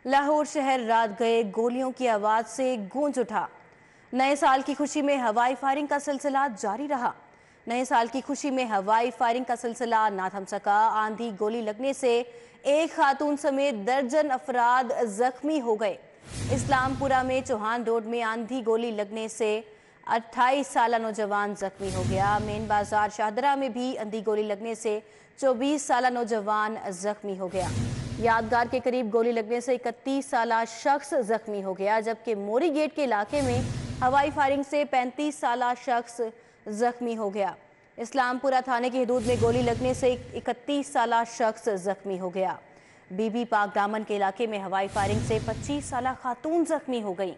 लाहौर शहर रात गए गोलियों की आवाज से गूंज उठा। नए साल की खुशी में हवाई फायरिंग का सिलसिला जारी रहा। नए साल की खुशी में हवाई फायरिंग का सिलसिला ना थम सका। आंधी गोली लगने से एक खातून समेत दर्जन अफराद जख्मी हो गए। इस्लामपुरा में चौहान रोड में आंधी गोली लगने से 28 साल नौजवान जख्मी हो गया। मेन बाजार शाहदरा में भी आंधी गोली लगने से 24 साल नौजवान जख्मी हो गया। यादगार के करीब गोली लगने से 31 साल शख्स जख्मी हो गया, जबकि मोरी गेट के इलाके में हवाई फायरिंग से 35 साल शख्स जख्मी हो गया। इस्लामपुरा थाने की हदूद में गोली लगने से 31 साल शख्स जख्मी हो गया। बीबी पाक दामन के इलाके में हवाई फायरिंग से 25 साल खातून जख्मी हो गई।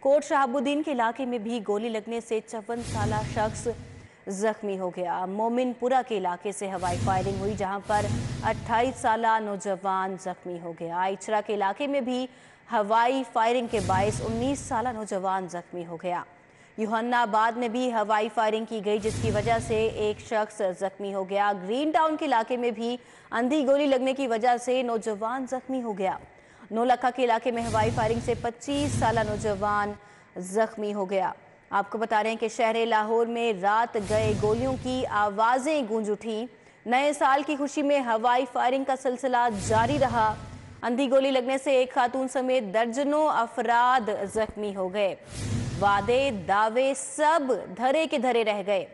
कोट शहाबुद्दीन के इलाके में भी गोली लगने से 54 साल शख्स जख्मी हो गया। मोमिनपुरा के इलाके से हवाई फायरिंग हुई, जहां पर 28 साल नौजवान जख्मी हो गया। इचरा के इलाके में भी हवाई फायरिंग के बायस 19 साल नौजवान जख्मी हो गया। यूहन्नाबाद में भी हवाई फायरिंग की गई, जिसकी वजह से एक शख्स जख्मी हो गया। ग्रीन टाउन के इलाके में भी अंधी गोली लगने की वजह से नौजवान जख्मी हो गया। नौलखा के इलाके में हवाई फायरिंग से 25 साल नौजवान जख्मी हो गया। आपको बता रहे हैं कि शहर लाहौर में रात गए गोलियों की आवाजें गूंज उठी। नए साल की खुशी में हवाई फायरिंग का सिलसिला जारी रहा। अंधी गोली लगने से एक खातून समेत दर्जनों अफराद जख्मी हो गए। वादे दावे सब धरे के धरे रह गए।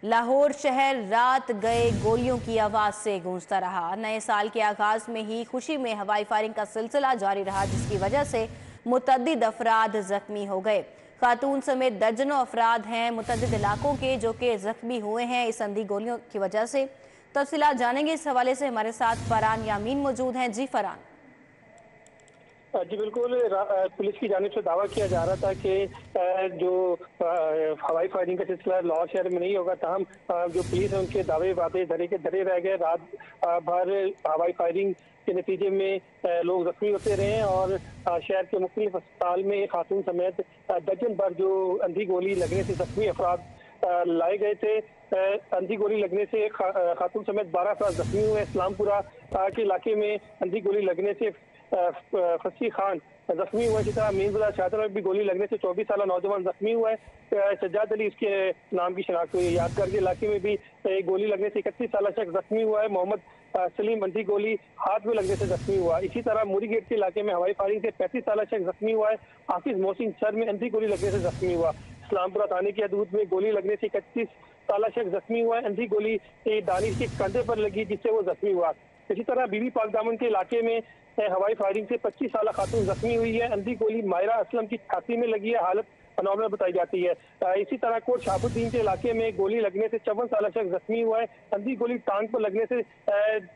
लाहौर शहर रात गए गोलियों की आवाज से गूंजता रहा। नए साल के आगाज में ही खुशी में हवाई फायरिंग का सिलसिला जारी रहा, जिसकी वजह से मुतअद्दिद अफराद जख्मी हो गए। खातून समेत दर्जनों अफराद हैं मुतअद्दिद इलाकों के जो कि जख्मी हुए हैं इस अंधी गोलियों की वजह से। तफसीलात जानेंगे इस हवाले से। हमारे साथ फरहान यामीन मौजूद हैं। जी फरहान। जी बिल्कुल, पुलिस की जानिब से दावा किया जा रहा था कि जो हवाई फायरिंग का सिलसिला लाहौर शहर में नहीं होगा, ताहम जो पुलिस है उनके दावे वादे धरे के धरे रह गए। रात भर हवाई फायरिंग के नतीजे में लोग जख्मी होते रहे और शहर के मुख्तलिफ अस्पताल में खातून समेत दर्जन भर जो अंधी गोली लगने से जख्मी अफराद लाए गए थे। अंधी गोली लगने से खातून समेत 12 अफराद जख्मी हुए। इस्लामपुरा के इलाके में अंधी गोली लगने से फसी खान जख्मी हुआ। इसी तरह मीन बाजार शाहदरा में भी गोली लगने से 24 साल नौजवान जख्मी हुआ है। सज्जाद अली इसके नाम की शनाख्त हुई है। यादगार के इलाके में भी गोली लगने से 31 साल शख्स जख्मी हुआ है। मोहम्मद सलीम अंधी गोली हाथ में लगने से जख्मी हुआ। इसी तरह मुरी गेट के इलाके में हवाई फायरिंग से 35 साल शख्स जख्मी हुआ है। हाफिज मोहसिन सर में अंधी गोली लगने से जख्मी हुआ। इस्लामपुरा थाने की हदूद में गोली लगने से 31 साल शख्स जख्मी हुआ है। अंधी गोली दानिश के कंधे पर लगी, जिससे वो जख्मी हुआ। इसी तरह बीबी पाक दामन के इलाके में हवाई फायरिंग से 25 साल खातून जख्मी हुई है। अंधी गोली मायरा असलम की छाती में लगी है, हालत नॉर्मल बताई जाती है। इसी तरह कोट शहाबुद्दीन के इलाके में गोली लगने से 54 साल शख्स जख्मी हुआ है। अंधी गोली टांग पर लगने से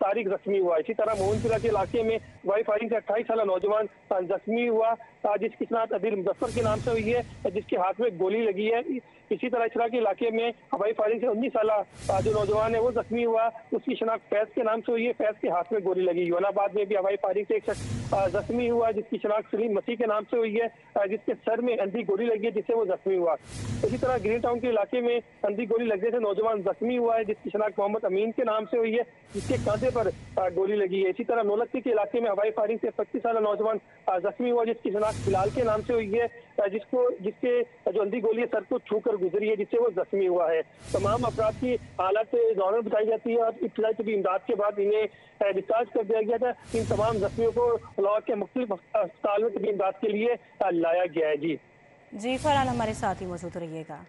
तारिक जख्मी हुआ। इसी तरह मोहनपुरा के इलाके में हवाई फायरिंग से 28 साल नौजवान जख्मी हुआ, जिसकी शनाख्त अदील मुजफ्फर के नाम से हुई है, जिसके हाथ में गोली लगी है। इसी तरह इचरा के इलाके में हवाई फायरिंग से 19 साल जो नौजवान है वो जख्मी हुआ, उसकी शनाख्त फैज के नाम से हुई है, फैज के हाथ में गोली लगी। यूनाबाद में भी हवाई फायरिंग से एक शख्स जख्मी हुआ, जिसकी शनाख्त सलीम मसीह के नाम से हुई है, जिसके सर में अंधी गोली लगी है, जिससे वो जख्मी हुआ। इसी तरह ग्रीन टाउन के इलाके में अंधी गोली लगने से नौजवान जख्मी हुआ है, जिसकी शनाख्त मोहम्मद अमीन के नाम से हुई है, जिसके कांधे पर गोली लगी है। इसी तरह नौलखी के इलाके में हवाई फायरिंग से 25 साल नौजवान जख्मी हुआ, जिसकी शनाख्त बिलाल के नाम से हुई है, जिसके जो अंधी गोली है सर को छू कर गुजरी है, जिससे वो जख्मी हुआ है। तमाम अफराद की हालत नॉर्मल बताई जाती है और इब्तदाई तबी इमदाद के बाद इन्हें डिस्चार्ज कर दिया गया था। इन तमाम जख्मियों को लाहौर के मुख्तलिफ अस्पताल में तबी इमदाद के लिए लाया गया है। जी जी फरहान, हमारे साथ ही मौजूद रहिएगा।